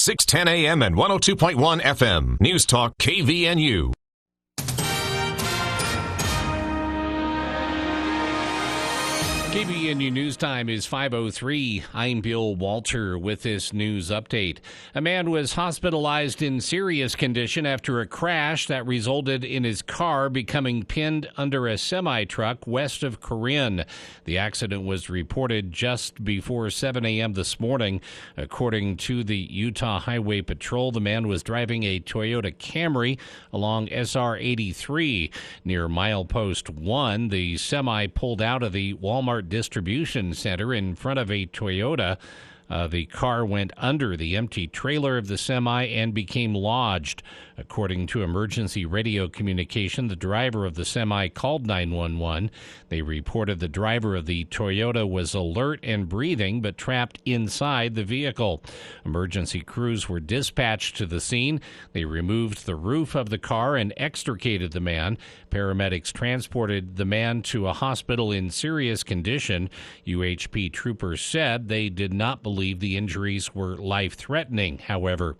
610 AM and 102.1 FM. News Talk KVNU. KVNU News Time is 5:03. I'm Bill Walter with this news update. A man was hospitalized in serious condition after a crash that resulted in his car becoming pinned under a semi-truck west of Corinne. The accident was reported just before 7 a.m. this morning. According to the Utah Highway Patrol, the man was driving a Toyota Camry along SR 83 near milepost 1. The semi pulled out of the Walmart distribution center in front of a Toyota. The car went under the empty trailer of the semi and became lodged. According to emergency radio communication, the driver of the semi called 911. They reported the driver of the Toyota was alert and breathing but trapped inside the vehicle. Emergency crews were dispatched to the scene. They removed the roof of the car and extricated the man. Paramedics transported the man to a hospital in serious condition. UHP troopers said they did not believe the injuries were life-threatening. However,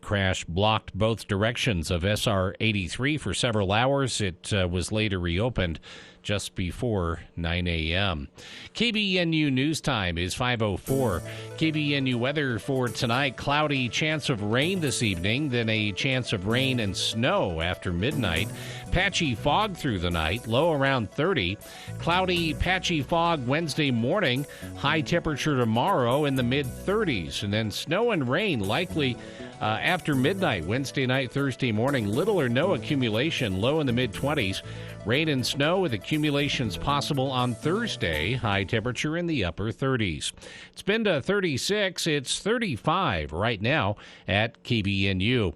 crash blocked both directions of SR 83 for several hours. It was later reopened just before 9 a.m. KBNU News Time is 5:04. KBNU weather for tonight: cloudy, chance of rain this evening, then a chance of rain and snow after midnight. Patchy fog through the night, low around 30. Cloudy, patchy fog Wednesday morning, high temperature tomorrow in the mid-30s. And then snow and rain likely after midnight, Wednesday night, Thursday morning. Little or no accumulation, low in the mid-20s. Rain and snow with accumulations possible on Thursday. High temperature in the upper 30s. It's been to 36. It's 35 right now at KBNU.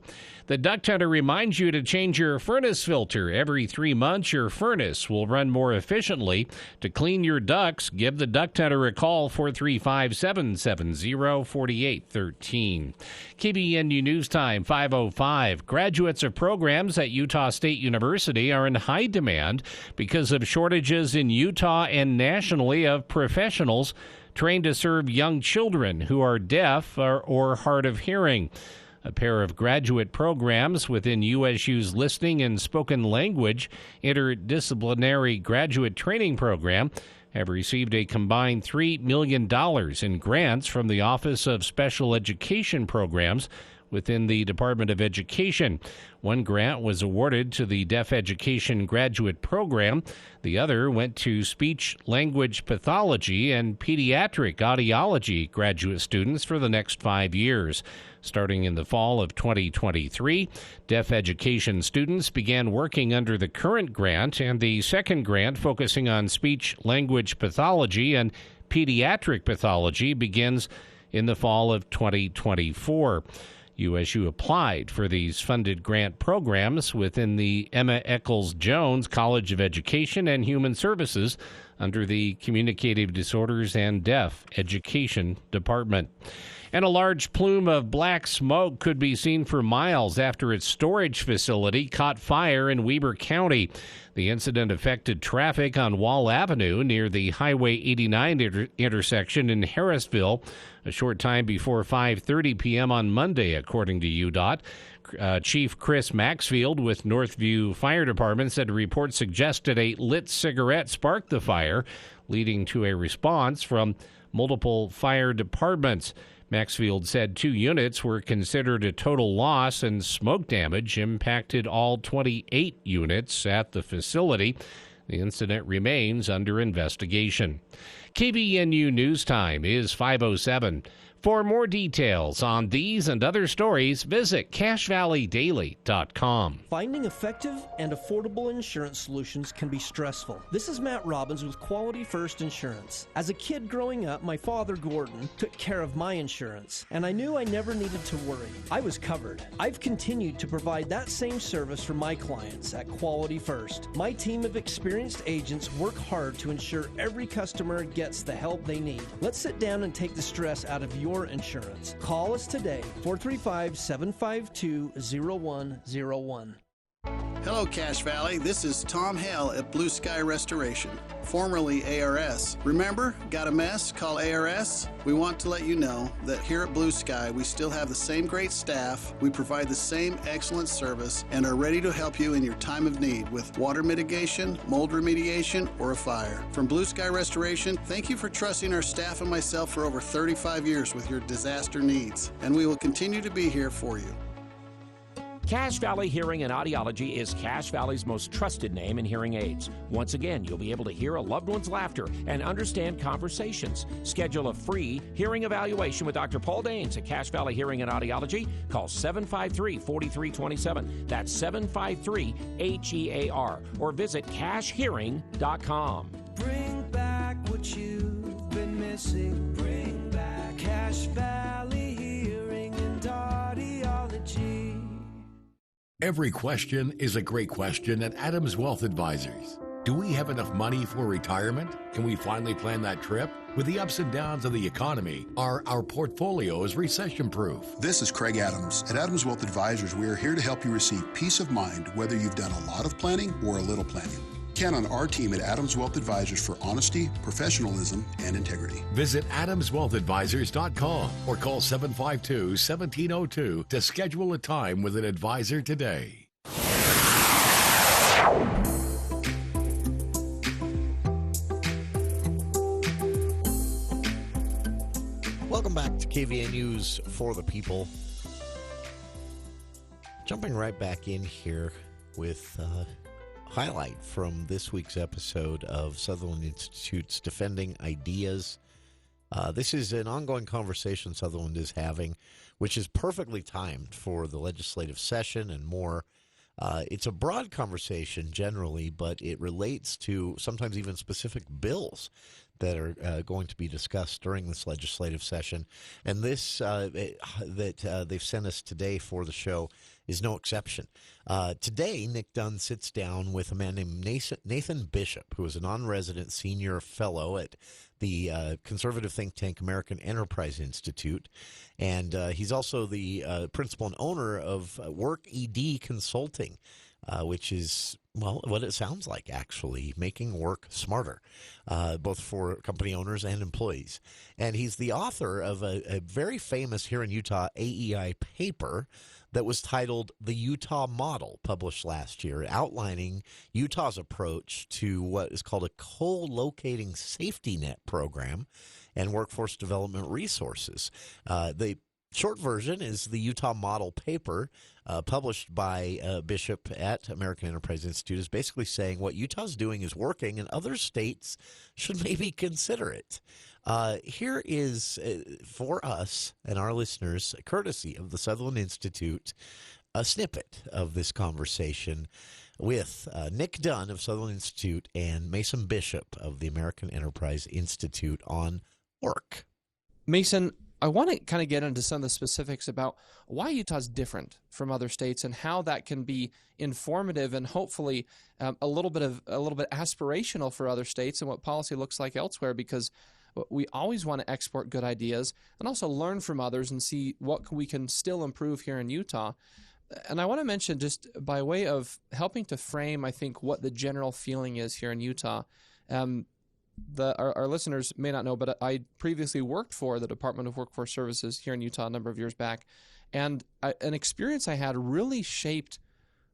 The Duct Hunter reminds you to change your furnace filter. Every 3 months, your furnace will run more efficiently. To clean your ducts, give the Duct Hunter a call, 435-770-4813. KBNU News Time, 5:05. Graduates of programs at Utah State University are in high demand because of shortages in Utah and nationally of professionals trained to serve young children who are deaf or hard of hearing. A pair of graduate programs within USU's Listening and Spoken Language Interdisciplinary Graduate Training Program have received a combined $3 million in grants from the Office of Special Education Programs within the Department of Education. One grant was awarded to the Deaf Education Graduate Program. The other went to Speech Language Pathology and Pediatric Audiology graduate students for the next 5 years. Starting in the fall of 2023, deaf education students began working under the current grant, and the second grant, focusing on speech language pathology and pediatric pathology, begins in the fall of 2024. USU applied for these funded grant programs within the Emma Eccles Jones College of Education and Human Services under the Communicative Disorders and Deaf Education Department. And a large plume of black smoke could be seen for miles after its storage facility caught fire in Weber County. The incident affected traffic on Wall Avenue near the Highway 89 intersection in Harrisville a short time before 5:30 p.m. on Monday, according to UDOT. Chief Chris Maxfield with Northview Fire Department said a report suggested a lit cigarette sparked the fire, leading to a response from multiple fire departments. Maxfield said 2 units were considered a total loss and smoke damage impacted all 28 units at the facility. The incident remains under investigation. KBNU News Time is 5:07. For more details on these and other stories, visit CashValleyDaily.com. Finding effective and affordable insurance solutions can be stressful. This is Matt Robbins with Quality First Insurance. As a kid growing up, my father, Gordon, took care of my insurance, and I knew I never needed to worry. I was covered. I've continued to provide that same service for my clients at Quality First. My team of experienced agents work hard to ensure every customer gets the help they need. Let's sit down and take the stress out of your insurance. Call us today, 435-752-0101. Hello, Cache Valley. This is Tom Hale at Blue Sky Restoration, formerly ARS. Remember, got a mess? Call ARS. We want to let you know that here at Blue Sky, we still have the same great staff, we provide the same excellent service, and are ready to help you in your time of need with water mitigation, mold remediation, or a fire. From Blue Sky Restoration, thank you for trusting our staff and myself for over 35 years with your disaster needs, and we will continue to be here for you. Cache Valley Hearing and Audiology is Cache Valley's most trusted name in hearing aids. Once again, you'll be able to hear a loved one's laughter and understand conversations. Schedule a free hearing evaluation with Dr. Paul Daines at Cache Valley Hearing and Audiology. Call 753-4327. That's 753-HEAR. Or visit cachehearing.com. Bring back what you've been missing. Bring back Cache Valley Hearing and Audiology. Every question is a great question at Adams Wealth Advisors. Do we have enough money for retirement? Can we finally plan that trip? With the ups and downs of the economy, are our portfolios recession-proof? This is Craig Adams. At Adams Wealth Advisors, we are here to help you receive peace of mind whether you've done a lot of planning or a little planning. Count on our team at Adams Wealth Advisors for honesty, professionalism, and integrity. Visit AdamsWealthAdvisors.com or call 752-1702 to schedule a time with an advisor today. Welcome back to KVA News for the People. Jumping right back in here with highlight from this week's episode of Sutherland Institute's Defending Ideas. This is an ongoing conversation Sutherland is having, which is perfectly timed for the legislative session and more. It's a broad conversation generally, but it relates to sometimes even specific bills that are going to be discussed during this legislative session. And this that they've sent us today for the show is no exception. Today, Nick Dunn sits down with a man named Nathan Bishop, who is a non-resident senior fellow at the conservative think tank American Enterprise Institute. And he's also the principal and owner of Work ED Consulting, which is, well, what it sounds like, actually, making work smarter, both for company owners and employees. And he's the author of a very famous here in Utah AEI paper that was titled The Utah Model, published last year, outlining Utah's approach to what is called a co-locating safety net program and workforce development resources. The short version is the Utah Model paper published by Bishop at American Enterprise Institute is basically saying what Utah's doing is working and other states should maybe consider it. Here is, for us and our listeners, courtesy of the Sutherland Institute, a snippet of this conversation with Nick Dunn of Sutherland Institute and Mason Bishop of the American Enterprise Institute on work. Mason, I want to kind of get into some of the specifics about why Utah's different from other states and how that can be informative and hopefully a little bit aspirational for other states and what policy looks like elsewhere, because we always want to export good ideas and also learn from others and see what we can still improve here in Utah. And I want to mention, just by way of helping to frame, I think, what the general feeling is here in Utah. Our listeners may not know, but I previously worked for the Department of Workforce Services here in Utah a number of years back. And an experience I had really shaped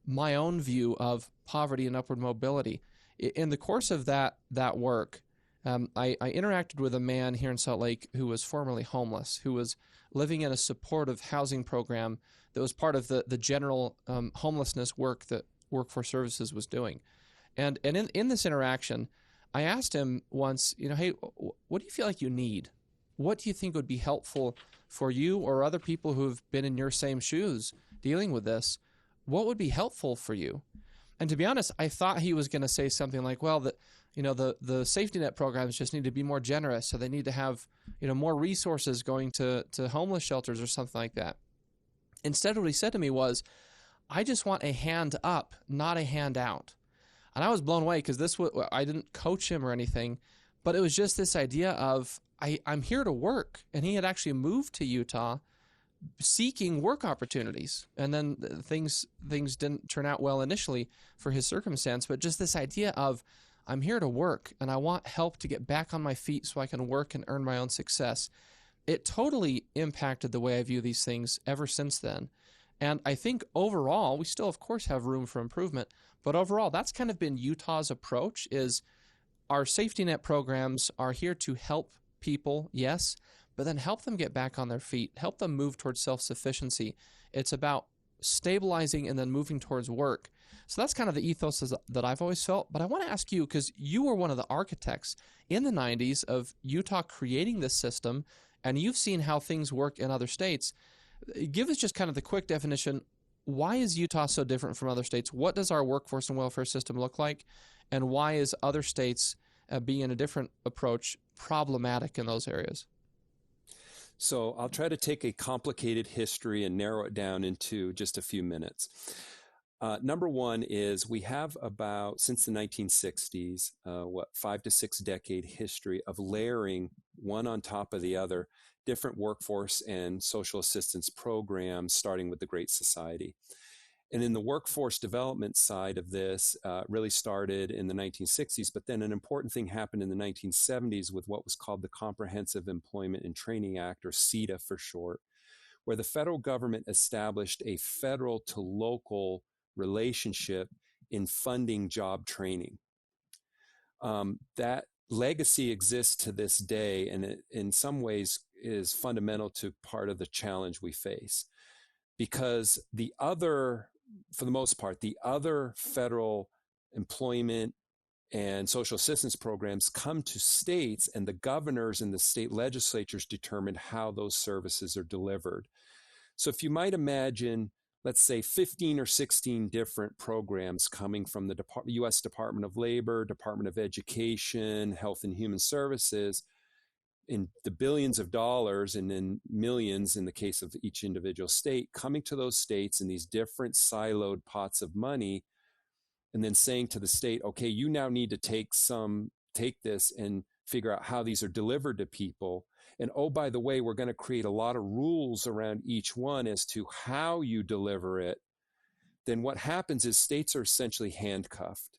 my own view of poverty and upward mobility. In the course of that work, I interacted with a man here in Salt Lake who was formerly homeless, who was living in a supportive housing program that was part of the general homelessness work that Workforce Services was doing. And in this interaction, I asked him once, hey, what do you feel like you need? What do you think would be helpful for you or other people who've been in your same shoes dealing with this? What would be helpful for you? And to be honest, I thought he was going to say something like, well, the safety net programs just need to be more generous, so they need to have more resources going to homeless shelters or something like that. Instead, what he said to me was, I just want a hand up, not a hand out. And I was blown away because I didn't coach him or anything, but it was just this idea of I'm here to work. And he had actually moved to Utah seeking work opportunities, and then things didn't turn out well initially for his circumstance. But just this idea of, I'm here to work and I want help to get back on my feet so I can work and earn my own success. It totally impacted the way I view these things ever since then. And I think overall, we still, of course, have room for improvement. But overall, that's kind of been Utah's approach, is our safety net programs are here to help people, yes, but then help them get back on their feet, help them move towards self-sufficiency. It's about stabilizing and then moving towards work. So that's kind of the ethos that I've always felt. But I want to ask you, because you were one of the architects in the 90s of Utah creating this system, and you've seen how things work in other states. Give us just kind of the quick definition. Why is Utah so different from other states? What does our workforce and welfare system look like? And why is other states being in a different approach problematic in those areas? So I'll try to take a complicated history and narrow it down into just a few minutes. Number one is we have about, since the 1960s, 5 to 6 decade history of layering one on top of the other, different workforce and social assistance programs, starting with the Great Society. And in the workforce development side of this, really started in the 1960s, but then an important thing happened in the 1970s with what was called the Comprehensive Employment and Training Act, or CETA for short, where the federal government established a federal to local relationship in funding job training. That legacy exists to this day, and it in some ways is fundamental to part of the challenge we face. Because for the most part, the other federal employment and social assistance programs come to states, and the governors and the state legislatures determine how those services are delivered. So if you might imagine, let's say 15 or 16 different programs coming from the U.S. Department of Labor, Department of Education, Health and Human Services, in the billions of dollars and then millions in the case of each individual state, coming to those states in these different siloed pots of money, and then saying to the state, okay, you now need to take this and figure out how these are delivered to people. And oh, by the way, we're going to create a lot of rules around each one as to how you deliver it. Then what happens is states are essentially handcuffed.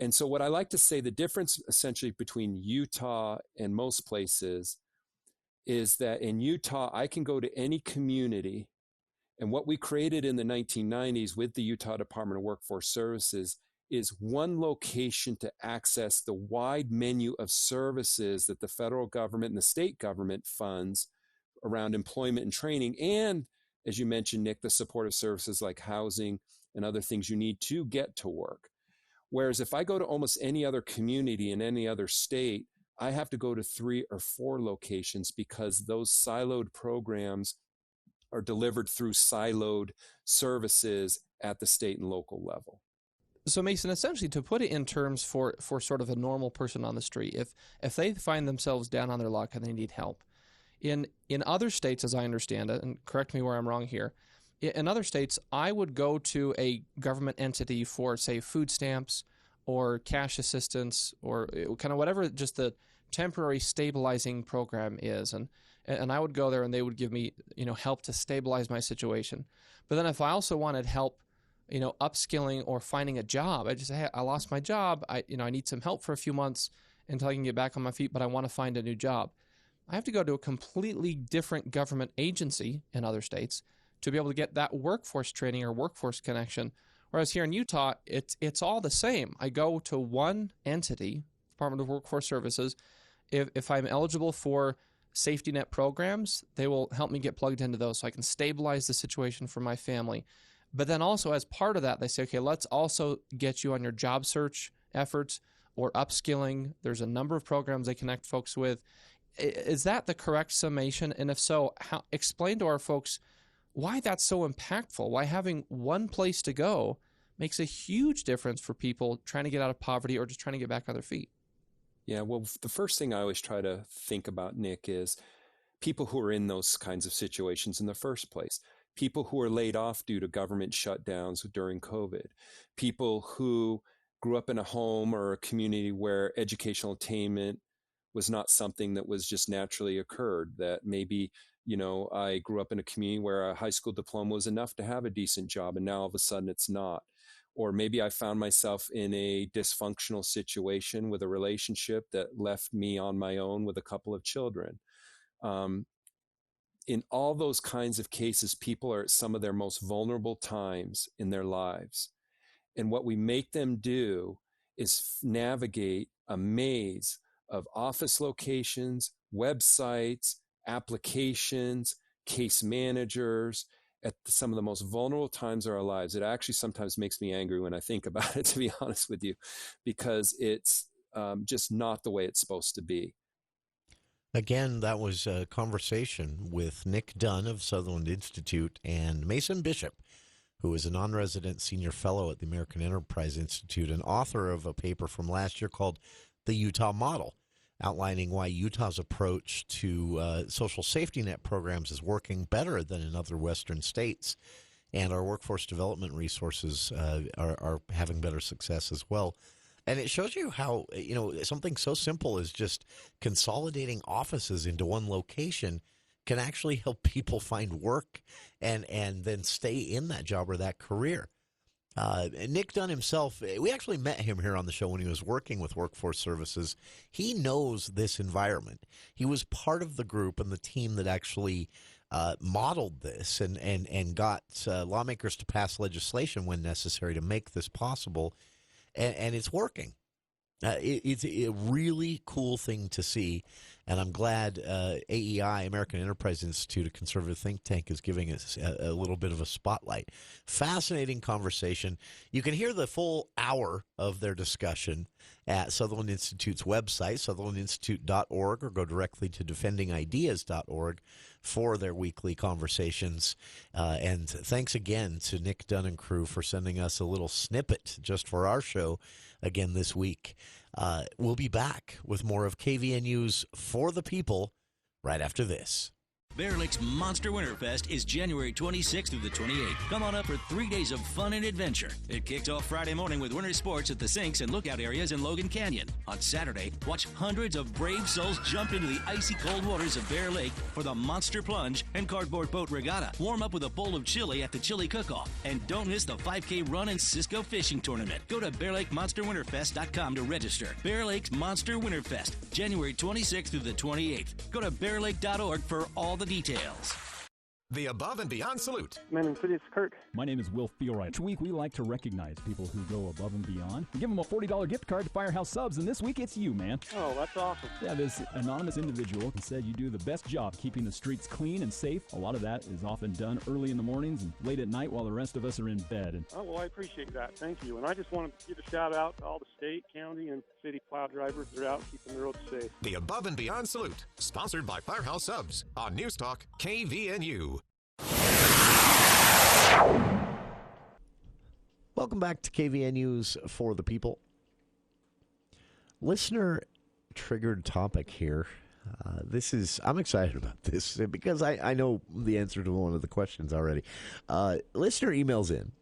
And so what I like to say, the difference essentially between Utah and most places is that in Utah, I can go to any community, and what we created in the 1990s with the Utah Department of Workforce Services is one location to access the wide menu of services that the federal government and the state government funds around employment and training. And as you mentioned, Nick, the supportive services like housing and other things you need to get to work. Whereas if I go to almost any other community in any other state, I have to go to 3 or 4 locations because those siloed programs are delivered through siloed services at the state and local level. So Mason, essentially, to put it in terms for sort of a normal person on the street, if they find themselves down on their luck and they need help, in other states, as I understand it, and correct me where I'm wrong here, in other states, I would go to a government entity for, say, food stamps or cash assistance or kind of whatever just the temporary stabilizing program is, and I would go there and they would give me, help to stabilize my situation. But then if I also wanted help, upskilling or finding a job, I just say, hey, I lost my job. I need some help for a few months until I can get back on my feet, but I want to find a new job. I have to go to a completely different government agency in other states to be able to get that workforce training or workforce connection. Whereas here in Utah, it's all the same. I go to one entity, Department of Workforce Services. If I'm eligible for safety net programs, they will help me get plugged into those so I can stabilize the situation for my family. But then also as part of that, they say, okay, let's also get you on your job search efforts or upskilling. There's a number of programs they connect folks with. Is that the correct summation? And if so, explain to our folks why that's so impactful, why having one place to go makes a huge difference for people trying to get out of poverty or just trying to get back on their feet. Yeah, well, the first thing I always try to think about, Nick, is people who are in those kinds of situations in the first place. People who are laid off due to government shutdowns during COVID. People who grew up in a home or a community where educational attainment was not something that was just naturally occurred, that maybe I grew up in a community where a high school diploma was enough to have a decent job, and now all of a sudden it's not. Or maybe I found myself in a dysfunctional situation with a relationship that left me on my own with a couple of children. In all those kinds of cases, people are at some of their most vulnerable times in their lives. And what we make them do is navigate a maze of office locations, websites, applications, case managers at some of the most vulnerable times of our lives. It actually sometimes makes me angry when I think about it, to be honest with you, because it's just not the way it's supposed to be. Again, that was a conversation with Nick Dunn of Sutherland Institute and Mason Bishop, who is a non-resident senior fellow at the American Enterprise Institute and author of a paper from last year called The Utah Model, outlining why Utah's approach to social safety net programs is working better than in other Western states. And our workforce development resources are having better success as well. And it shows you how, something so simple as just consolidating offices into one location can actually help people find work and then stay in that job or that career. Nick Dunn himself, we actually met him here on the show when he was working with Workforce Services. He knows this environment. He was part of the group and the team that actually modeled this and got lawmakers to pass legislation when necessary to make this possible. And it's working. It's a really cool thing to see, and I'm glad AEI, American Enterprise Institute, a conservative think tank, is giving us a little bit of a spotlight. Fascinating conversation. You can hear the full hour of their discussion at Sutherland Institute's website, sutherlandinstitute.org, or go directly to defendingideas.org for their weekly conversations. And thanks again to Nick Dunn and crew for sending us a little snippet just for our show again this week. We'll be back with more of KVNU's For the People right after this. Bear Lake's Monster Winterfest is January 26th through the 28th. Come on up for 3 days of fun and adventure. It kicks off Friday morning with winter sports at the sinks and lookout areas in Logan Canyon. On Saturday, watch hundreds of brave souls jump into the icy cold waters of Bear Lake for the Monster Plunge and Cardboard Boat Regatta. Warm up with a bowl of chili at the Chili Cook-Off. And don't miss the 5K Run and Cisco Fishing Tournament. Go to BearLakeMonsterWinterfest.com to register. Bear Lake's Monster Winterfest, January 26th through the 28th. Go to BearLake.org for all the details. The Above and Beyond Salute. My name is Kirk. My name is Will Feelright. Each week we like to recognize people who go above and beyond. We give them a $40 gift card to Firehouse Subs, and this week it's you, man. Oh, that's awesome. Yeah, this anonymous individual said you do the best job keeping the streets clean and safe. A lot of that is often done early in the mornings and late at night while the rest of us are in bed. Oh, well, I appreciate that. Thank you. And I just want to give a shout out to all the state, county, and city plow drivers that are out keeping the roads safe. The Above and Beyond Salute, sponsored by Firehouse Subs on News Talk KVNU. Welcome back to KVNU's For the People. Listener triggered topic here. I'm excited about this because I know the answer to one of the questions already. Listener emails in.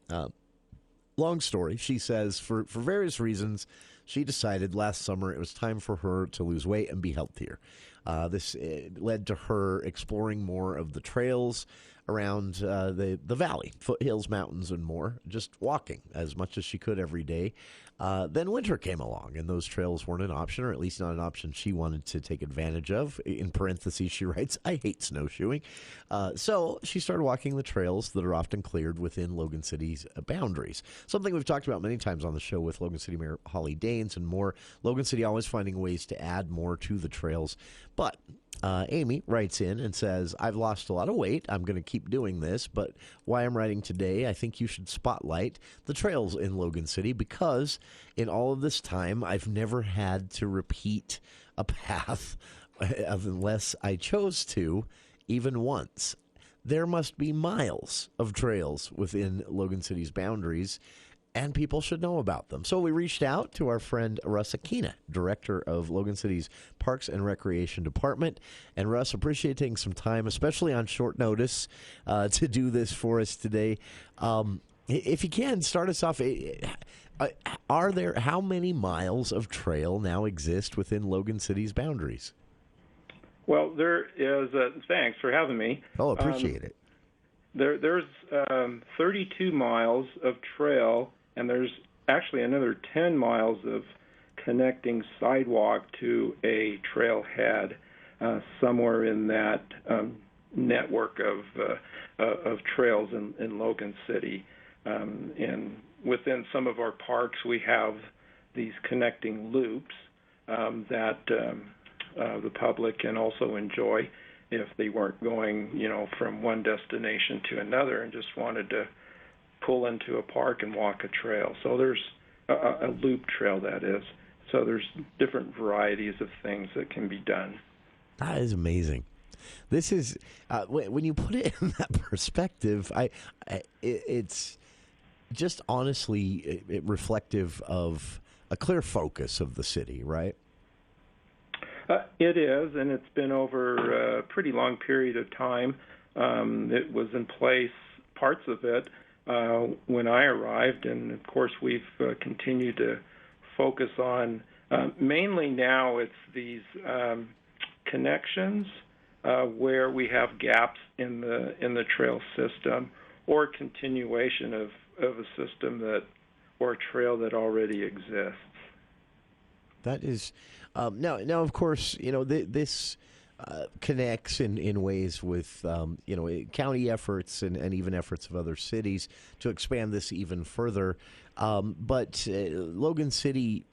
Long story. She says, for various reasons, she decided last summer it was time for her to lose weight and be healthier. This led to her exploring more of the trails around the valley, foothills, mountains, and more, just walking as much as she could every day. Then winter came along, and those trails weren't an option, or at least not an option she wanted to take advantage of. In parentheses, she writes, I hate snowshoeing. So she started walking the trails that are often cleared within Logan City's boundaries. Something we've talked about many times on the show with Logan City Mayor Holly Daines and more. Logan City always finding ways to add more to the trails. But Amy writes in and says, I've lost a lot of weight. I'm going to keep doing this, but why I'm writing today, I think you should spotlight the trails in Logan City because in all of this time, I've never had to repeat a path unless I chose to, even once. There must be miles of trails within Logan City's boundaries, and people should know about them. So we reached out to our friend Russ Aquina, director of Logan City's Parks and Recreation Department. And Russ, appreciate taking some time, especially on short notice, to do this for us today. If you can, start us off. How many miles of trail now exist within Logan City's boundaries? Well, there is. Thanks for having me. Oh, appreciate it. There's 32 miles of trail, and there's actually another 10 miles of connecting sidewalk to a trailhead somewhere in that network of trails in Logan City. And within some of our parks, we have these connecting loops that the public can also enjoy if they weren't going, from one destination to another and just wanted to pull into a park and walk a trail. So there's a loop trail, that is. So there's different varieties of things that can be done. That is amazing. This is when you put it in that perspective. It's just honestly reflective of a clear focus of the city, right? It is, and it's been over a pretty long period of time. It was in place, parts of it, when I arrived, and of course we've continued to focus on, mainly now it's these connections where we have gaps in the trail system, or continuation of a system or a trail that already exists. That is now. Of course, this connects in ways with county efforts and even efforts of other cities to expand this even further. But Logan City,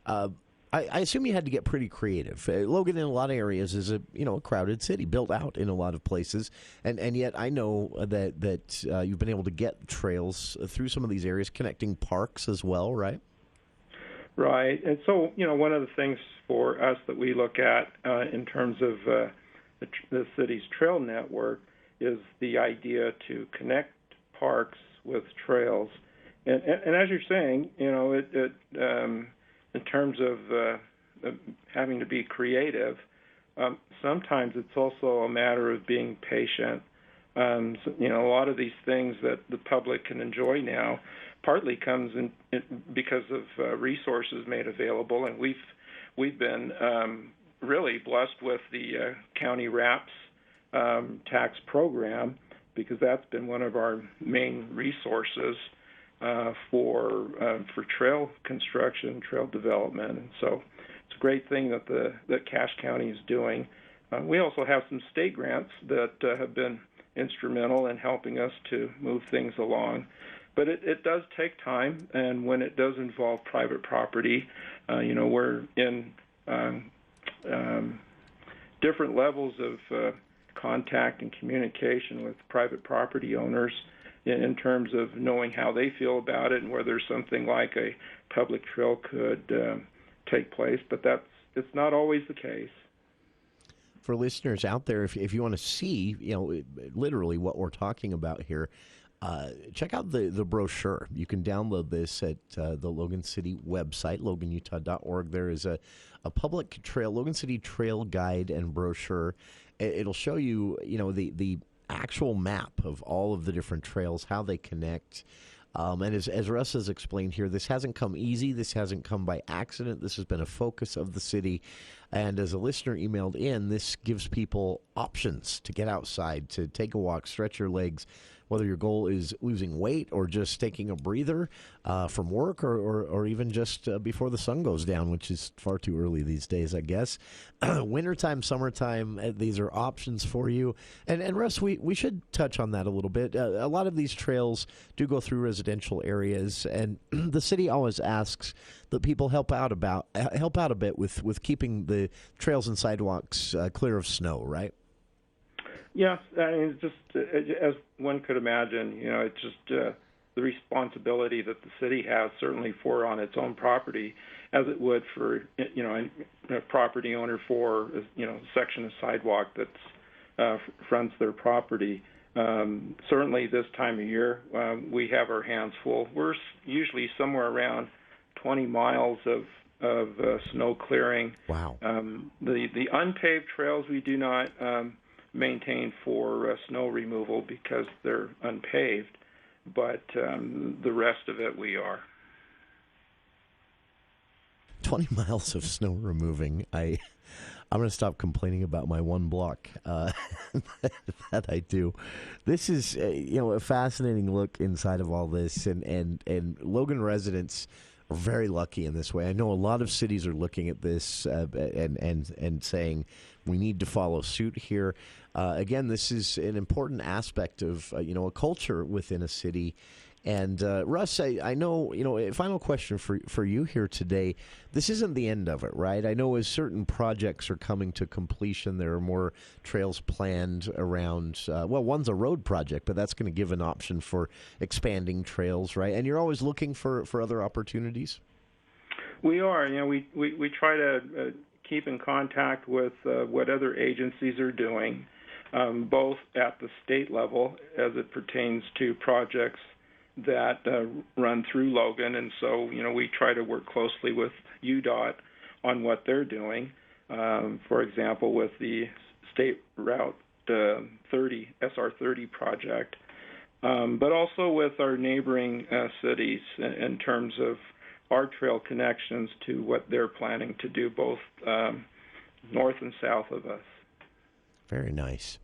I assume you had to get pretty creative. Logan, in a lot of areas, is a crowded city, built out in a lot of places, and yet I know that you've been able to get trails through some of these areas, connecting parks as well, right? Right. And so, one of the things for us that we look at in terms of the city's trail network is the idea to connect parks with trails. And as you're saying, in terms of having to be creative, sometimes it's also a matter of being patient. A lot of these things that the public can enjoy now partly comes in because of resources made available, and we've been really blessed with the county RAPS tax program, because that's been one of our main resources for trail construction, trail development, and so it's a great thing that Cache County is doing. We also have some state grants that have been instrumental in helping us to move things along. But it does take time, and when it does involve private property, we're in different levels of contact and communication with private property owners in terms of knowing how they feel about it and whether something like a public trail could take place. But it's not always the case. For listeners out there, if you want to see, literally what we're talking about here, check out the brochure. You can download this at the Logan City website, loganutah.org. There is a public trail, Logan City Trail Guide and brochure. It'll show you, the actual map of all of the different trails, how they connect. And as Russ has explained here, this hasn't come easy. This hasn't come by accident. This has been a focus of the city. And as a listener emailed in, this gives people options to get outside, to take a walk, stretch your legs, whether your goal is losing weight or just taking a breather from work or even just before the sun goes down, which is far too early these days, I guess. Wintertime, summertime, these are options for you. And Russ, we should touch on that a little bit. A lot of these trails do go through residential areas, and the city always asks that people help out a bit with keeping the trails and sidewalks clear of snow, right? Yes, I mean, just as one could imagine, it's just the responsibility that the city has, certainly for on its own property, as it would for a property owner for a section of sidewalk that fronts their property. Certainly, this time of year, we have our hands full. We're usually somewhere around 20 miles of snow clearing. Wow. The unpaved trails we do not maintain for snow removal because they're unpaved, but the rest of it we are. 20 miles of snow removing. I'm going to stop complaining about my one block that I do. This is, a fascinating look inside of all this, and Logan residents are very lucky in this way. I know a lot of cities are looking at this and saying we need to follow suit here. Again, this is an important aspect of a culture within a city. And Russ, I know, a final question for you here today. This isn't the end of it, right? I know as certain projects are coming to completion, there are more trails planned around, one's a road project, but that's going to give an option for expanding trails, right? And you're always looking for other opportunities? We are. We try to keep in contact with what other agencies are doing, both at the state level as it pertains to projects that run through Logan, and so we try to work closely with UDOT on what they're doing. For example, with the State Route 30 SR30 project, but also with our neighboring cities in terms of our trail connections to what they're planning to do, both north and south of us. Very nice.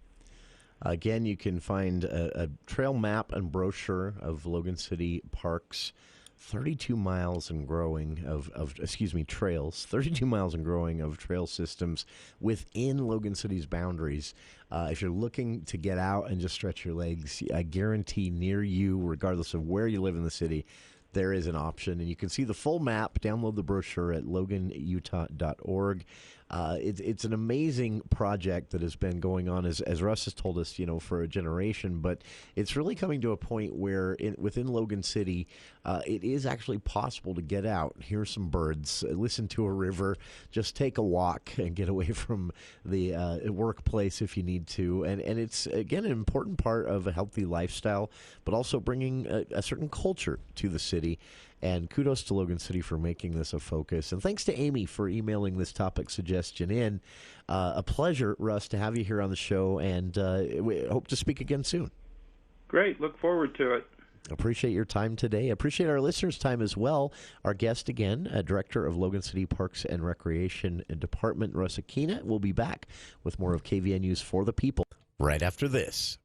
Again, you can find a trail map and brochure of Logan City Parks, 32 miles and growing trails, 32 miles and growing of trail systems within Logan City's boundaries. If you're looking to get out and just stretch your legs, I guarantee near you, regardless of where you live in the city, there is an option. And you can see the full map, download the brochure at loganutah.org. It's an amazing project that has been going on, as Russ has told us, for a generation. But it's really coming to a point where within Logan City, it is actually possible to get out, hear some birds, listen to a river, just take a walk and get away from the workplace if you need to. And it's, again, an important part of a healthy lifestyle, but also bringing a certain culture to the city. And kudos to Logan City for making this a focus. And thanks to Amy for emailing this topic suggestion in. A pleasure, Russ, to have you here on the show, and we hope to speak again soon. Great. Look forward to it. Appreciate your time today. Appreciate our listeners' time as well. Our guest again, Director of Logan City Parks and Recreation Department, Russ Aquina, will be back with more of KVN News for the People right after this.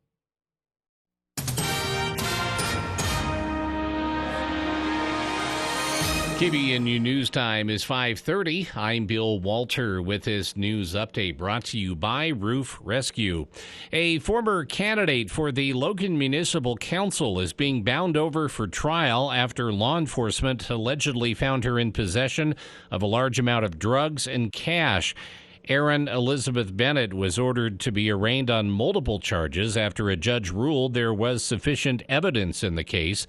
KVNU News Time is 5:30. I'm Bill Walter with this news update brought to you by Roof Rescue. A former candidate for the Logan Municipal Council is being bound over for trial after law enforcement allegedly found her in possession of a large amount of drugs and cash. Erin Elizabeth Bennett was ordered to be arraigned on multiple charges after a judge ruled there was sufficient evidence in the case.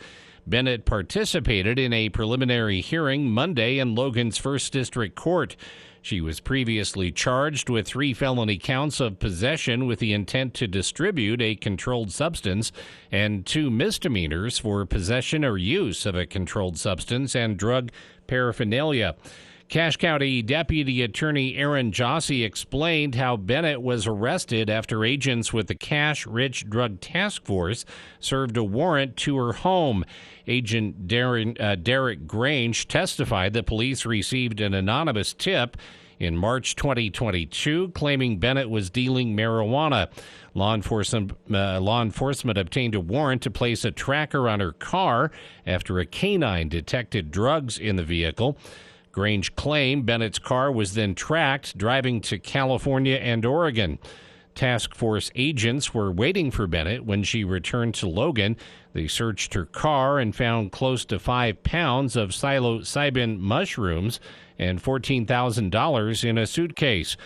Bennett participated in a preliminary hearing Monday in Logan's 1st District Court. She was previously charged with 3 felony counts of possession with the intent to distribute a controlled substance and 2 misdemeanors for possession or use of a controlled substance and drug paraphernalia. Cache County Deputy Attorney Aaron Jossie explained how Bennett was arrested after agents with the Cache Rich Drug Task Force served a warrant to her home. Agent Derek Grange testified that police received an anonymous tip in March 2022 claiming Bennett was dealing marijuana. Law enforcement obtained a warrant to place a tracker on her car after a canine detected drugs in the vehicle. Grange claimed Bennett's car was then tracked, driving to California and Oregon. Task force agents were waiting for Bennett when she returned to Logan. They searched her car and found close to 5 pounds of psilocybin mushrooms and $14,000 in a suitcase.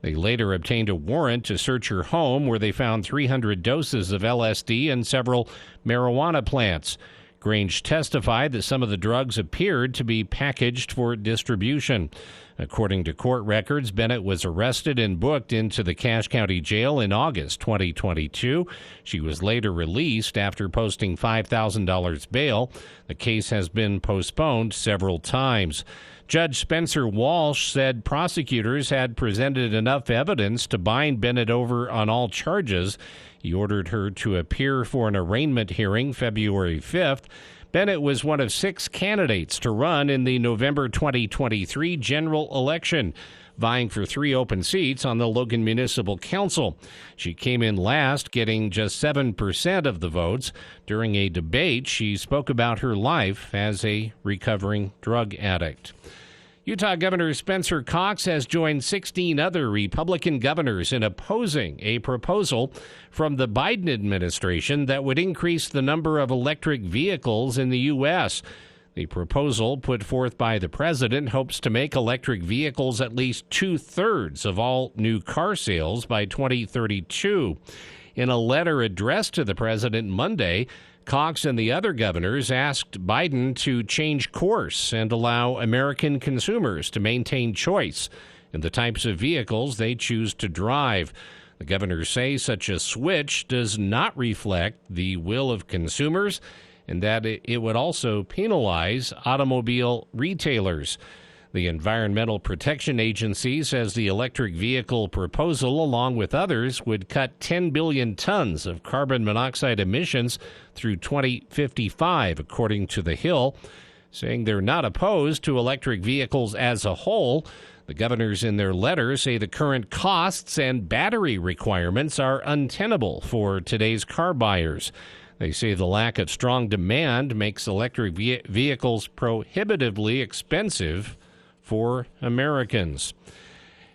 They later obtained a warrant to search her home, where they found 300 doses of LSD and several marijuana plants. Grange testified that some of the drugs appeared to be packaged for distribution. According to court records, Bennett was arrested and booked into the Cache County Jail in August 2022. She was later released after posting $5,000 bail. The case has been postponed several times. Judge Spencer Walsh said prosecutors had presented enough evidence to bind Bennett over on all charges. He ordered her to appear for an arraignment hearing February 5th. Bennett was one of 6 candidates to run in the November 2023 general election, vying for 3 open seats on the Logan Municipal Council. She came in last, getting just 7% of the votes. During a debate, she spoke about her life as a recovering drug addict. Utah Governor Spencer Cox has joined 16 other Republican governors in opposing a proposal from the Biden administration that would increase the number of electric vehicles in the U.S. The proposal put forth by the president hopes to make electric vehicles at least 2/3 of all new car sales by 2032. In a letter addressed to the president Monday, Cox and the other governors asked Biden to change course and allow American consumers to maintain choice in the types of vehicles they choose to drive. The governors say such a switch does not reflect the will of consumers and that it would also penalize automobile retailers. The Environmental Protection Agency says the electric vehicle proposal, along with others, would cut 10 billion tons of carbon monoxide emissions through 2055, according to The Hill, saying they're not opposed to electric vehicles as a whole. The governors in their letter say the current costs and battery requirements are untenable for today's car buyers. They say the lack of strong demand makes electric vehicles prohibitively expensive for Americans.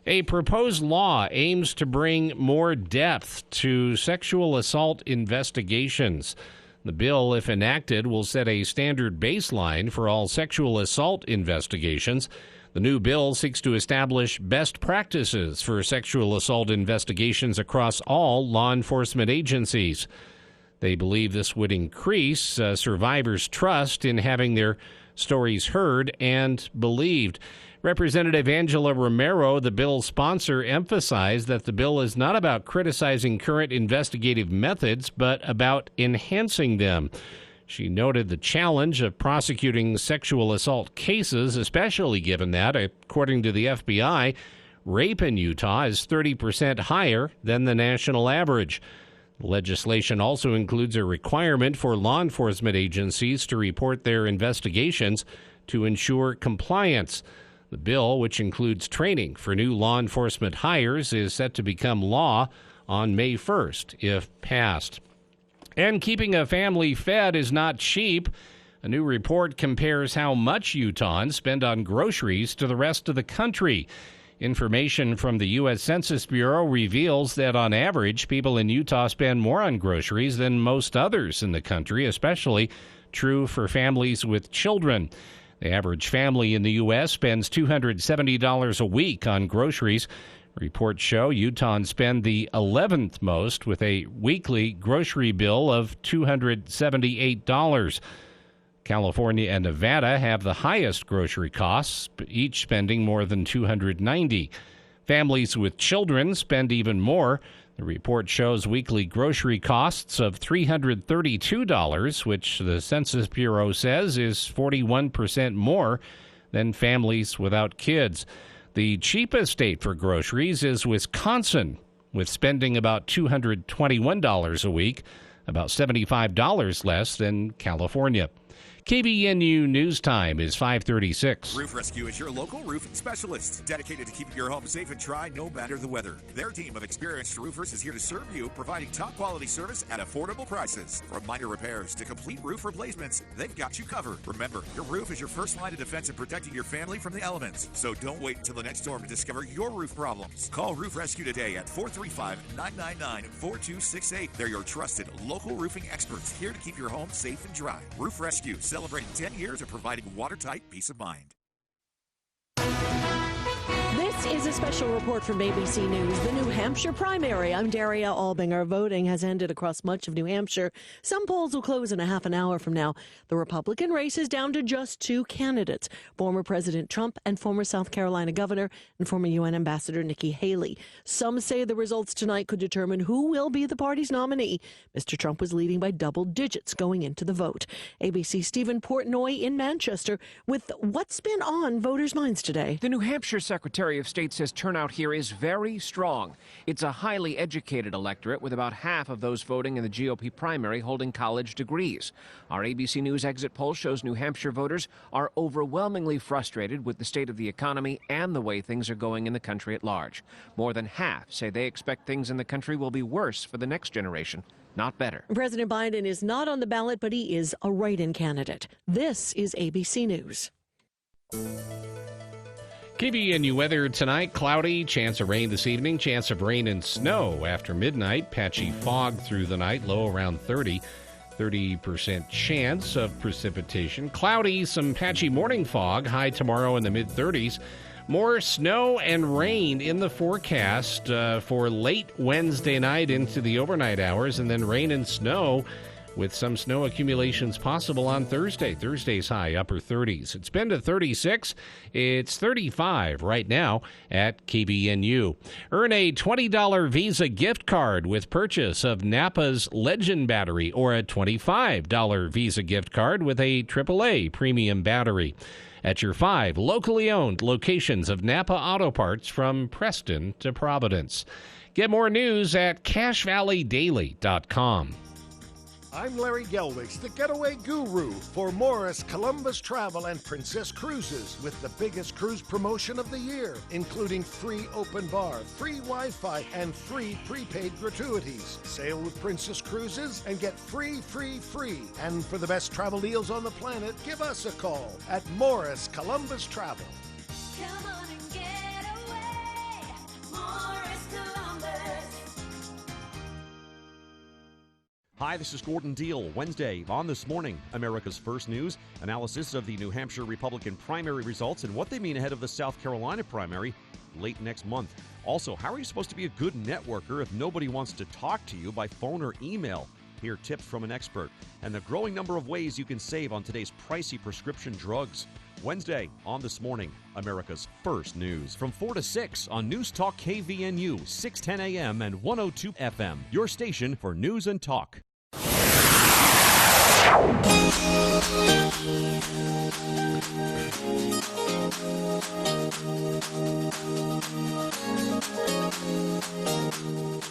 A proposed law aims to bring more depth to sexual assault investigations. The bill, if enacted, will set a standard baseline for all sexual assault investigations. The new bill seeks to establish best practices for sexual assault investigations across all law enforcement agencies. They believe this would increase survivors' trust in having their stories heard and believed. Representative Angela Romero, the bill's sponsor, emphasized that the bill is not about criticizing current investigative methods, but about enhancing them. She noted the challenge of prosecuting sexual assault cases, especially given that, according to the FBI, rape in Utah is 30% higher than the national average. The legislation also includes a requirement for law enforcement agencies to report their investigations to ensure compliance. The bill, which includes training for new law enforcement hires, is set to become law on May 1st, if passed. And keeping a family fed is not cheap. A new report compares how much Utahns spend on groceries to the rest of the country. Information from the U.S. Census Bureau reveals that on average, people in Utah spend more on groceries than most others in the country, especially true for families with children. The average family in the U.S. spends $270 a week on groceries. Reports show Utahns spend the 11th most, with a weekly grocery bill of $278. California and Nevada have the highest grocery costs, each spending more than $290. Families with children spend even more. The report shows weekly grocery costs of $332, which the Census Bureau says is 41% more than families without kids. The cheapest state for groceries is Wisconsin, with spending about $221 a week, about $75 less than California. KBNU News Time is 5:36. Roof Rescue is your local roofing specialist, dedicated to keeping your home safe and dry no matter the weather. Their team of experienced roofers is here to serve you, providing top-quality service at affordable prices. From minor repairs to complete roof replacements, they've got you covered. Remember, your roof is your first line of defense in protecting your family from the elements. So don't wait until the next storm to discover your roof problems. Call Roof Rescue today at 435-999-4268. They're your trusted local roofing experts, here to keep your home safe and dry. Roof Rescue, celebrating 10 years of providing watertight peace of mind. This is a special report from ABC News. The New Hampshire primary. I'm Daria Albinger. Voting has ended across much of New Hampshire. Some polls will close in a half an hour from now. The Republican race is down to just 2 candidates, former President Trump and former South Carolina Governor and former UN Ambassador Nikki Haley. Some say the results tonight could determine who will be the party's nominee. Mr. Trump was leading by double digits going into the vote. ABC's Stephen Portnoy in Manchester with what's been on voters' minds today. The New Hampshire Secretary of State says turnout here is very strong. It's a highly educated electorate, with about half of those voting in the GOP primary holding college degrees. Our ABC News exit poll shows New Hampshire voters are overwhelmingly frustrated with the state of the economy and the way things are going in the country at large. More than half say they expect things in the country will be worse for the next generation, not better. President Biden is not on the ballot, but he is a write-in candidate. This is ABC News. KBNU weather tonight, cloudy, chance of rain this evening, chance of rain and snow after midnight, patchy fog through the night, low around 30% chance of precipitation. Cloudy, some patchy morning fog, high tomorrow in the mid-30s. More snow and rain in the forecast for late Wednesday night into the overnight hours, and then rain and snow with some snow accumulations possible on Thursday. Thursday's high, upper 30s. It's been to 36. It's 35 right now at KBNU. Earn a $20 Visa gift card with purchase of Napa's Legend battery, or a $25 Visa gift card with a AAA premium battery at your 5 locally owned locations of Napa Auto Parts from Preston to Providence. Get more news at CashValleyDaily.com. I'm Larry Gelwigs, the getaway guru for Morris Columbus Travel and Princess Cruises, with the biggest cruise promotion of the year, including free open bar, free Wi-Fi, and free prepaid gratuities. Sail with Princess Cruises and get free. And for the best travel deals on the planet, give us a call at Morris Columbus Travel. Come on and get away, Morris Columbus. Hi, this is Gordon Deal. Wednesday on This Morning, America's First News, analysis of the New Hampshire Republican primary results and what they mean ahead of the South Carolina primary late next month. Also, how are you supposed to be a good networker if nobody wants to talk to you by phone or email? Hear tips from an expert and the growing number of ways you can save on today's pricey prescription drugs. Wednesday on This Morning, America's First News. From 4 to 6 on News Talk KVNU, 610 AM and 102 FM. Your station for news and talk.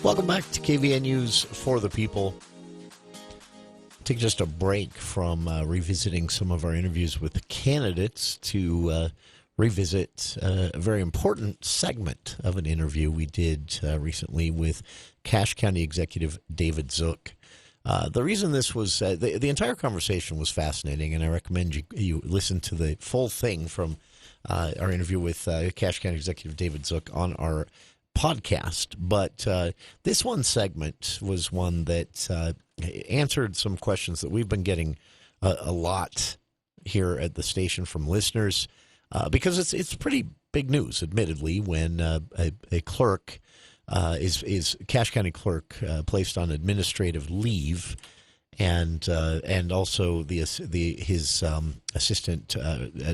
Welcome back to KVNU's For the People. Take just a break from revisiting some of our interviews with the candidates to revisit a very important segment of an interview we did recently with Cache County Executive David Zook. The reason this was, the entire conversation was fascinating, and I recommend you listen to the full thing from our interview with Cache County Executive David Zook on our podcast. But this one segment was one that answered some questions that we've been getting a lot here at the station from listeners, because it's pretty big news, admittedly, when a clerk is Cache County clerk placed on administrative leave, and also his assistant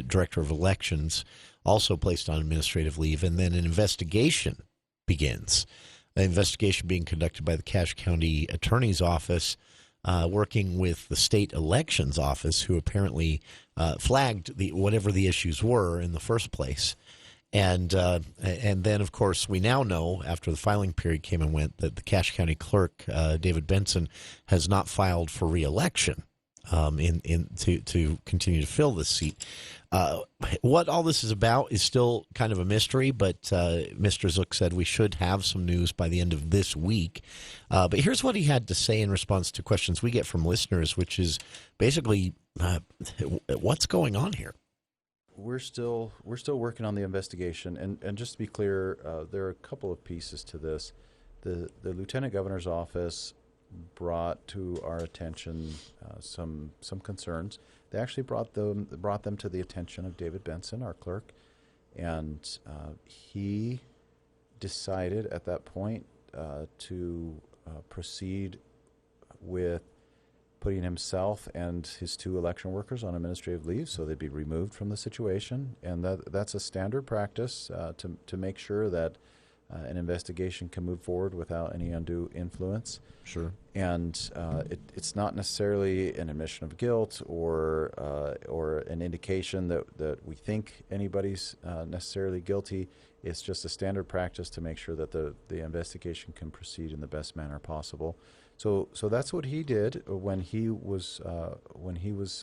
director of elections also placed on administrative leave, and then an investigation begins. An investigation being conducted by the Cache County Attorney's Office, working with the state elections office, who apparently flagged whatever the issues were in the first place. And then, of course, we now know, after the filing period came and went, that the Cache County clerk, David Benson, has not filed for re-election to continue to fill this seat. What all this is about is still kind of a mystery, but Mr. Zook said we should have some news by the end of this week. But here's what he had to say in response to questions we get from listeners, which is basically, what's going on here? We're still working on the investigation, and just to be clear, there are a couple of pieces to this. The Lieutenant Governor's office brought to our attention some concerns. They actually brought them to the attention of David Benson, our clerk, and he decided at that point to proceed with putting himself and his 2 election workers on administrative leave, so they'd be removed from the situation. And that's a standard practice to make sure that an investigation can move forward without any undue influence. Sure. And it's not necessarily an admission of guilt or an indication that we think anybody's necessarily guilty. It's just a standard practice to make sure that the investigation can proceed in the best manner possible. So that's what he did when he was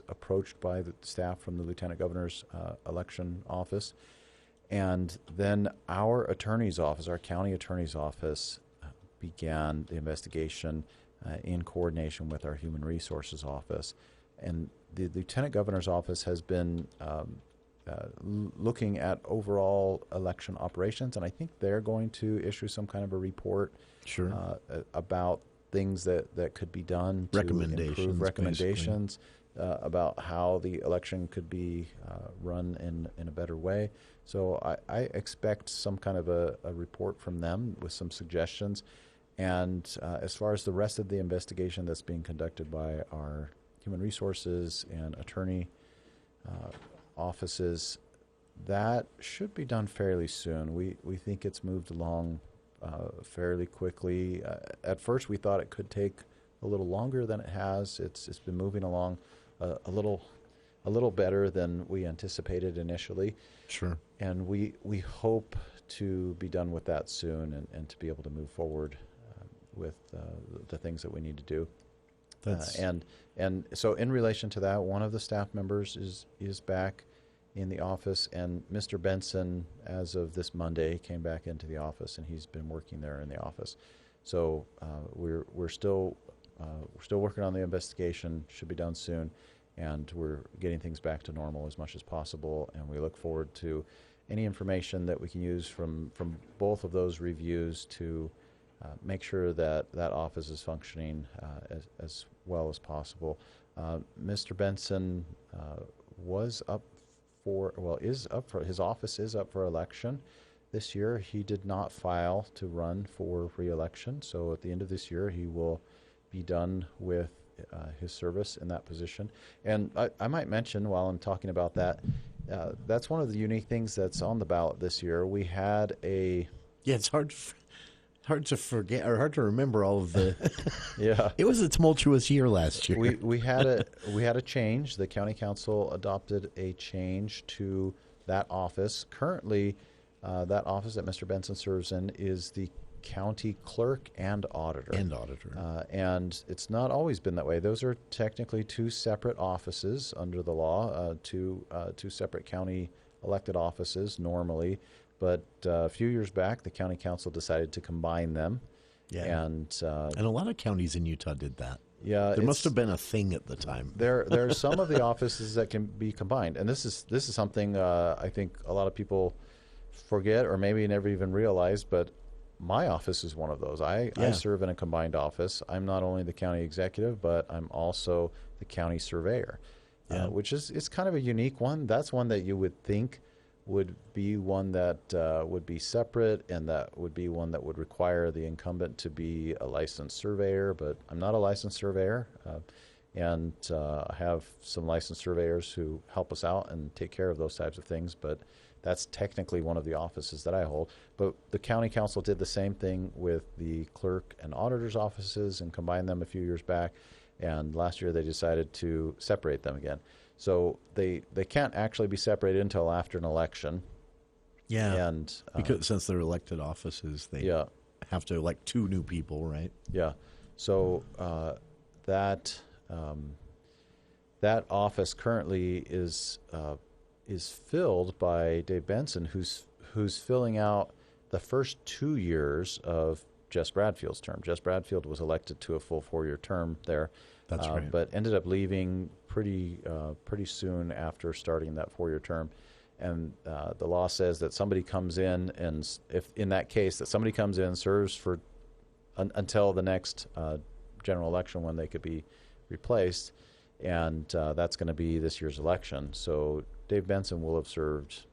approached by the staff from the Lieutenant Governor's election office, and then our attorney's office, our county attorney's office, began the investigation in coordination with our Human Resources office, and the Lieutenant Governor's office has been looking at overall election operations, and I think they're going to issue some kind of a report about things that could be done to improve recommendations about how the election could be run in a better way. So I expect some kind of a report from them with some suggestions. And as far as the rest of the investigation that's being conducted by our Human Resources and attorney offices, that should be done fairly soon. We think it's moved along fairly quickly. At first, we thought it could take a little longer than it has. It's been moving along a little better than we anticipated initially. Sure. And we hope to be done with that soon and to be able to move forward with the things that we need to do. And so in relation to that, one of the staff members is back in the office, and Mr. Benson, as of this Monday, came back into the office, and he's been working there in the office. So we're still working on the investigation. Should be done soon, and we're getting things back to normal as much as possible. And we look forward to any information that we can use from both of those reviews to make sure that office is functioning as well as possible. Mr. Benson his office is up for election this year. He did not file to run for re-election, so at the end of this year he will be done with his service in that position. And I might mention, while I'm talking about that, that's one of the unique things that's on the ballot this year. We had it's hard to forget or hard to remember all of the. Yeah, it was a tumultuous year last year. We had a change. The county council adopted a change to that office. Currently, that office that Mr. Benson serves in is the county clerk and auditor. And it's not always been that way. Those are technically two separate offices under the law, two separate county elected offices normally. But a few years back, the county council decided to combine them. Yeah. And a lot of counties in Utah did that. Yeah, there must have been a thing at the time. There are some of the offices that can be combined, and this is something I think a lot of people forget or maybe never even realize. But my office is one of those. I serve in a combined office. I'm not only the county executive, but I'm also the county surveyor, which is kind of a unique one. That's one that you would think would be one that would be separate, and that would be one that would require the incumbent to be a licensed surveyor, but I'm not a licensed surveyor, and I have some licensed surveyors who help us out and take care of those types of things, but that's technically one of the offices that I hold. But the county council did the same thing with the clerk and auditor's offices and combined them a few years back, and last year they decided to separate them again. So they can't actually be separated until after an election. Yeah, and because since they're elected offices, they have to elect two new people, right? Yeah. So that office currently is filled by Dave Benson, who's filling out the first 2 years of Jess Bradfield's term. Jess Bradfield was elected to a full 4-year term there. That's right. But ended up leaving pretty soon after starting that 4-year term. And the law says that somebody comes in, and if in that case that somebody comes in, serves for until the next general election when they could be replaced, and that's going to be this year's election. So Dave Benson will have served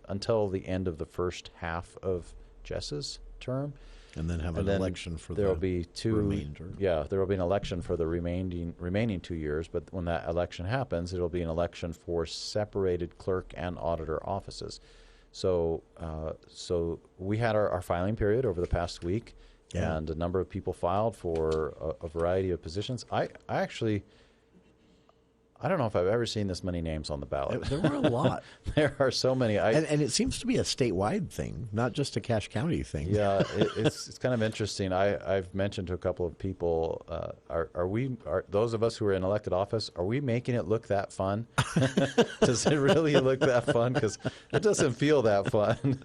until the end of the first half of Jess's term. And then have an election for there will the be remainder. Yeah, there will be an election for the remaining 2 years. But when that election happens, it will be an election for separated clerk and auditor offices. So we had our filing period over the past week, and a number of people filed for a variety of positions. I don't know if I've ever seen this many names on the ballot. There were a lot. There are so many. And it seems to be a statewide thing, not just a Cache County thing. Yeah, it's kind of interesting. I've mentioned to a couple of people, are those of us who are in elected office, are we making it look that fun? Does it really look that fun? Because it doesn't feel that fun.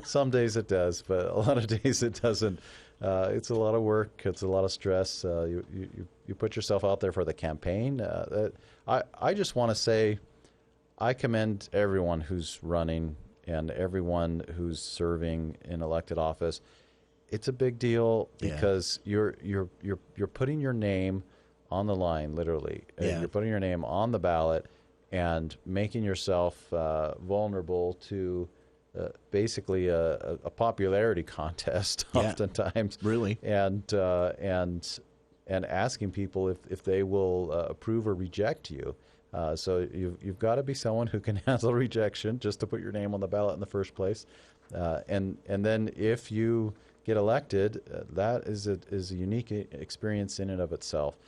Some days it does, but a lot of days it doesn't. It's a lot of work. It's a lot of stress. You put yourself out there for the campaign. I just want to say I commend everyone who's running and everyone who's serving in elected office. It's a big deal because you're putting your name on the line, literally. You're putting your name on the ballot and making yourself vulnerable to basically a popularity contest oftentimes, really, and asking people if they will approve or reject you. So you've got to be someone who can handle rejection just to put your name on the ballot in the first place, and then if you get elected, that is a unique experience in and of itself.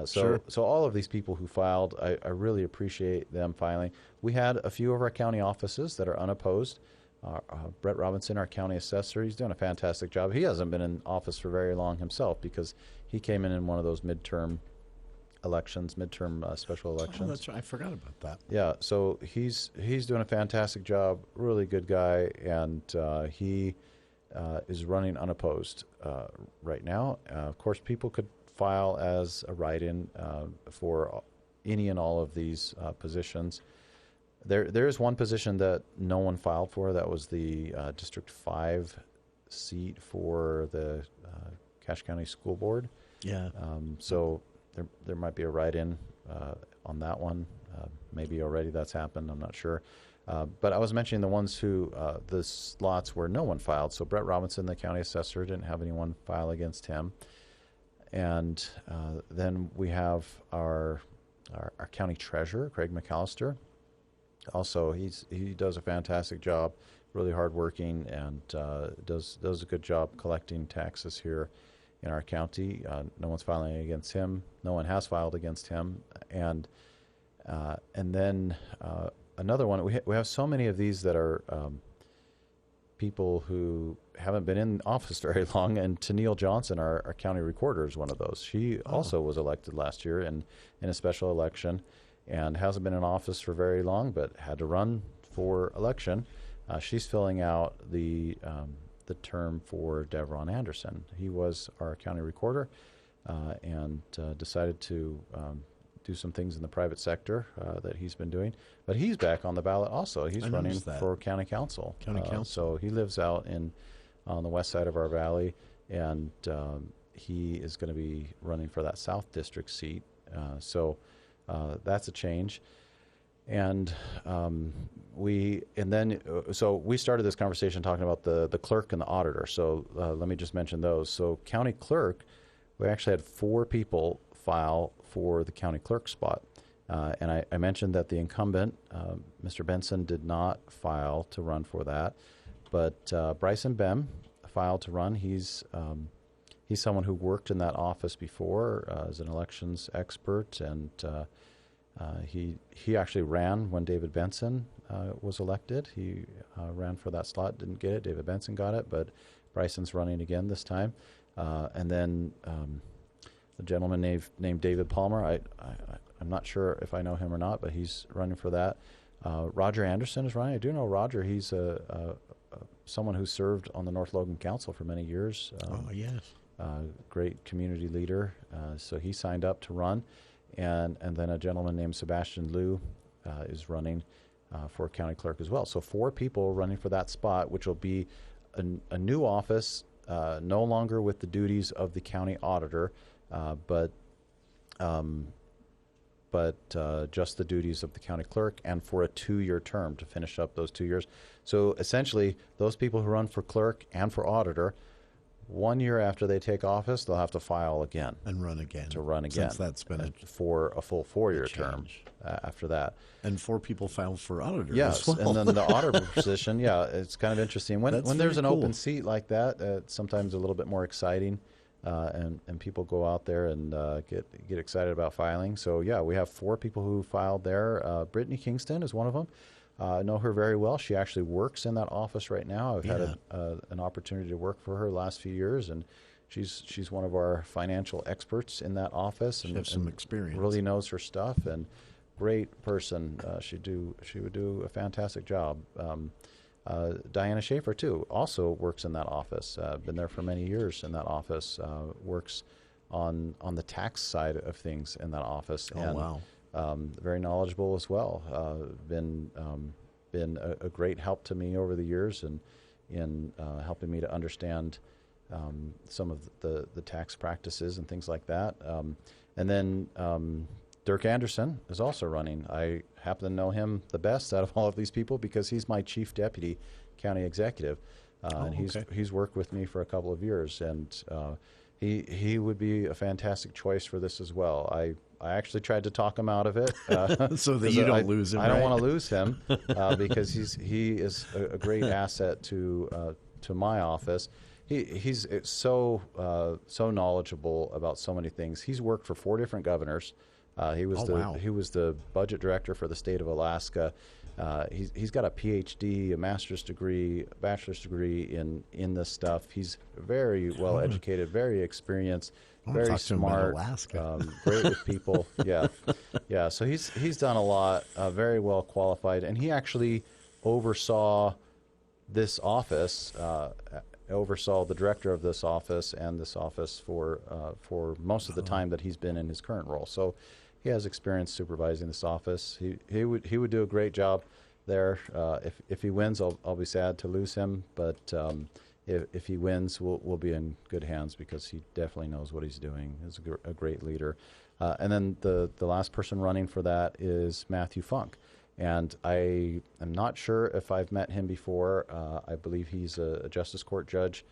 So all of these people who filed, I really appreciate them filing. We had a few of our county offices that are unopposed. Brett Robinson, our county assessor, he's doing a fantastic job. He hasn't been in office for very long himself because he came in one of those midterm special elections. Oh, that's right. I forgot about that. Yeah, so he's doing a fantastic job, really good guy, and he is running unopposed right now. Of course, people could file as a write-in for any and all of these positions. There is one position that no one filed for. That was the District 5 seat for the Cache County School Board. Yeah. So there might be a write-in on that one. Maybe already that's happened. I'm not sure. But I was mentioning the ones who the slots where no one filed. So Brett Robinson, the county assessor, didn't have anyone file against him. And then we have our county treasurer, Craig McAllister. Also, he does a fantastic job, really hardworking, and does a good job collecting taxes here in our county. No one's filing against him. No one has filed against him. And then another one. We have so many of these that are people who haven't been in office very long. And Tennille Johnson, our county recorder, is one of those. She also was elected last year in a special election, and hasn't been in office for very long, but had to run for election. She's filling out the term for Devron Anderson. He was our county recorder and decided to do some things in the private sector that he's been doing. But he's back on the ballot also. He's running for county council. So he lives out on the west side of our valley, and he is going to be running for that South District seat. So that's a change. And we started this conversation talking about the clerk and the auditor. So let me just mention those. So county clerk, we actually had 4 people file for the county clerk spot. And I mentioned that the incumbent, Mr. Benson, did not file to run for that. But Bryson Bem filed to run. He's someone who worked in that office before as an elections expert, and he actually ran when David Benson was elected. He ran for that slot, didn't get it. David Benson got it, but Bryson's running again this time. And then a gentleman named David Palmer. I'm not sure if I know him or not, but he's running for that. Roger Anderson is running. I do know Roger. He's someone who served on the North Logan Council for many years. Yes. Great community leader. So he signed up to run. And then a gentleman named Sebastian Liu is running for county clerk as well. So 4 people running for that spot, which will be a new office, no longer with the duties of the county auditor, but just the duties of the county clerk, and for a 2-year term to finish up those 2 years. So essentially, those people who run for clerk and for auditor 1 year after they take office, they'll have to file again. And run again. To run again. Since that's been for a full 4-year term after that. And 4 people filed for auditor. Yes, as well. and then the auditor position, it's kind of interesting. When there's an open seat like that, it's sometimes a little bit more exciting, and people go out there and get excited about filing. So, we have 4 people who filed there. Brittany Kingston is one of them. I know her very well. She actually works in that office right now. I've had an opportunity to work for her the last few years, and she's one of our financial experts in that office. She has some experience. Really knows her stuff, and great person. She would do a fantastic job. Diana Schaefer too also works in that office. Been there for many years in that office. Works on the tax side of things in that office. Wow. Very knowledgeable as well. Been a great help to me over the years in helping me to understand some of the tax practices and things like that. And then Dirk Anderson is also running. I happen to know him the best out of all of these people because he's my chief deputy county executive. And he's worked with me for a couple of years, and he would be a fantastic choice for this as well. I actually tried to talk him out of it, so that you don't lose him. I don't want to lose him because he is a great asset to my office. He's so knowledgeable about so many things. He's worked for 4 different governors. He was the budget director for the state of Alaska. He's got a PhD, a master's degree, a bachelor's degree in this stuff. He's very well educated, very experienced, very smart, great with people. Yeah. So he's done a lot, very well qualified, and he actually oversaw this office. Oversaw the director of this office and this office for most of the time that he's been in his current role. So he has experience supervising this office. He would do a great job there. If he wins, I'll be sad to lose him. But if he wins, we'll be in good hands because he definitely knows what he's doing. He's a great leader. And then the last person running for that is Matthew Funk. And I am not sure if I've met him before. I believe he's a justice court judge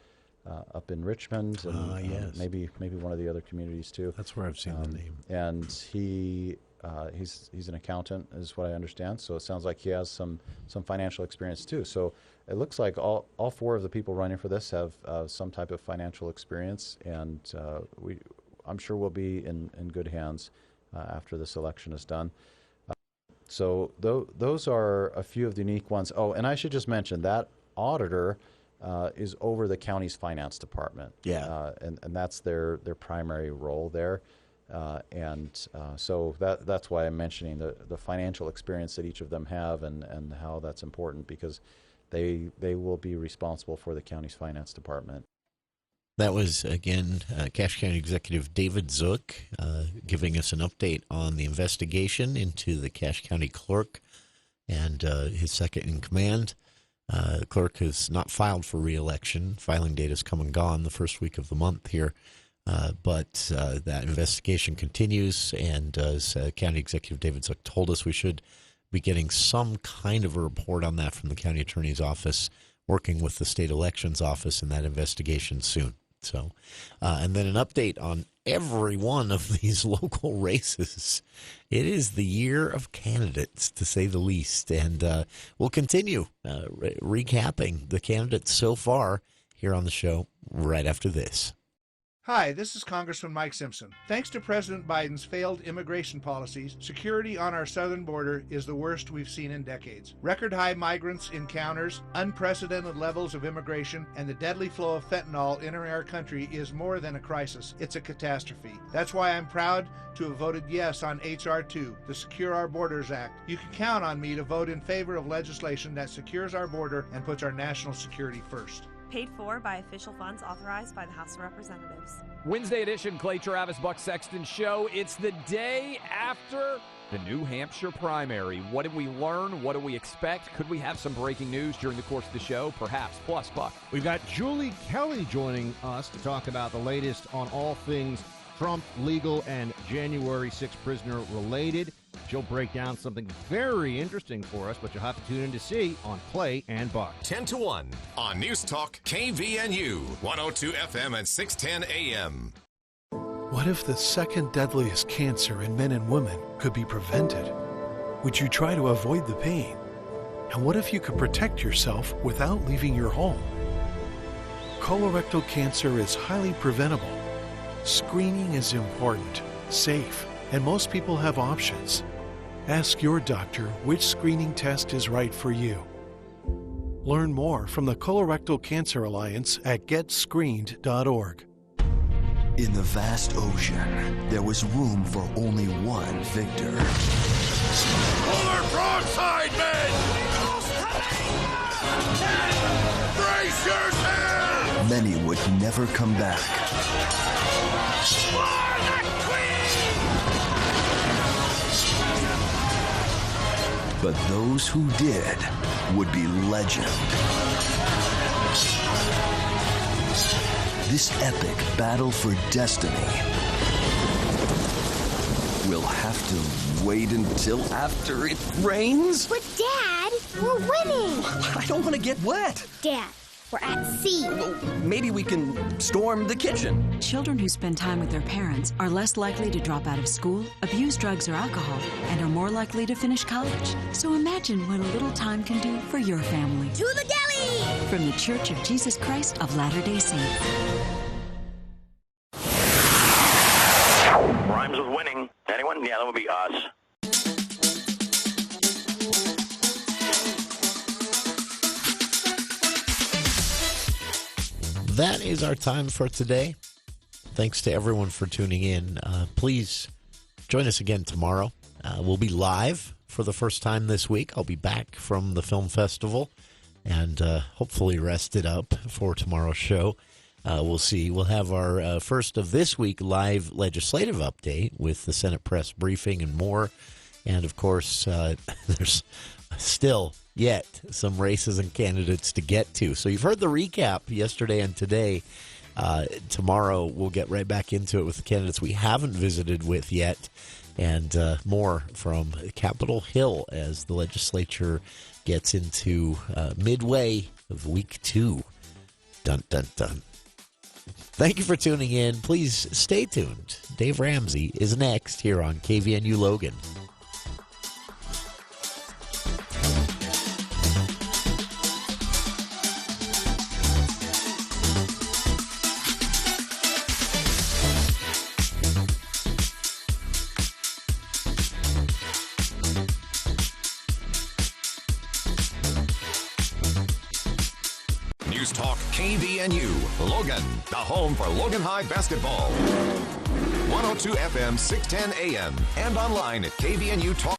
up in Richmond, and yes. maybe one of the other communities too. That's where I've seen the name. And he's an accountant, is what I understand. So it sounds like he has some financial experience too. So it looks like all 4 of the people running for this have some type of financial experience, and I'm sure we'll be in good hands after this election is done. So those are a few of the unique ones. Oh, and I should just mention that auditor is over the county's finance department. Yeah. And that's their primary role there. So that's why I'm mentioning the financial experience that each of them have and how that's important, because they will be responsible for the county's finance department. That was, again, Cache County Executive David Zook giving us an update on the investigation into the Cache County clerk and his second in command. The clerk has not filed for re-election. Filing date has come and gone the first week of the month here. But that investigation continues, and as County Executive David Zook told us, we should be getting some kind of a report on that from the County Attorney's Office, working with the State Elections Office in that investigation soon. So, and then an update on every one of these local races. It is the year of candidates, to say the least, and we'll continue recapping the candidates so far here on the show right after this. Hi, this is Congressman Mike Simpson. Thanks to President Biden's failed immigration policies, security on our southern border is the worst we've seen in decades. Record-high migrants encounters, unprecedented levels of immigration, and the deadly flow of fentanyl entering our country is more than a crisis. It's a catastrophe. That's why I'm proud to have voted yes on H.R. 2, the Secure Our Borders Act. You can count on me to vote in favor of legislation that secures our border and puts our national security first. Paid for by official funds authorized by the House of Representatives. Wednesday edition, Clay Travis, Buck Sexton Show. It's the day after the New Hampshire primary. What did we learn? What do we expect? Could we have some breaking news during the course of the show? Perhaps. Plus, Buck. We've got Julie Kelly joining us to talk about the latest on all things Trump legal and January 6th prisoner related. She'll break down something very interesting for us, but you'll have to tune in to see on Clay and Buck. 10 to 1 on News Talk KVNU, 102 FM and 610 AM. What if the second deadliest cancer in men and women could be prevented? Would you try to avoid the pain? And what if you could protect yourself without leaving your home? Colorectal cancer is highly preventable. Screening is important, safe, and most people have options. Ask your doctor which screening test is right for you. Learn more from the Colorectal Cancer Alliance at getscreened.org. In the vast ocean, there was room for only one victor. Polar broadside, men! Brace yourselves! Many would never come back. But those who did would be legend. This epic battle for destiny will have to wait until after it rains. But Dad, we're winning! I don't want to get wet. Dad, we're at sea. Maybe we can storm the kitchen. Children who spend time with their parents are less likely to drop out of school, abuse drugs or alcohol, and are more likely to finish college. So imagine what a little time can do for your family. To the deli! From the Church of Jesus Christ of Latter-day Saints. Rhymes with winning. Anyone? Yeah, that would be us. That is our time for today. Thanks to everyone for tuning in. Please join us again tomorrow. We'll be live for the first time this week. I'll be back from the film festival and hopefully rested up for tomorrow's show. We'll see. We'll have our first of this week live legislative update with the Senate press briefing and more. And, of course, there's still yet some races and candidates to get to. So you've heard the recap yesterday and today. Tomorrow we'll get right back into it with the candidates we haven't visited with yet, and more from Capitol Hill as the legislature gets into midway of week 2. Dun, dun, dun. Thank you for tuning in. Please stay tuned. Dave Ramsey is next here on KVNU Logan. News Talk KVNU, Logan, the home for Logan High basketball. 102 FM, 610 AM, and online at KVNU Talk.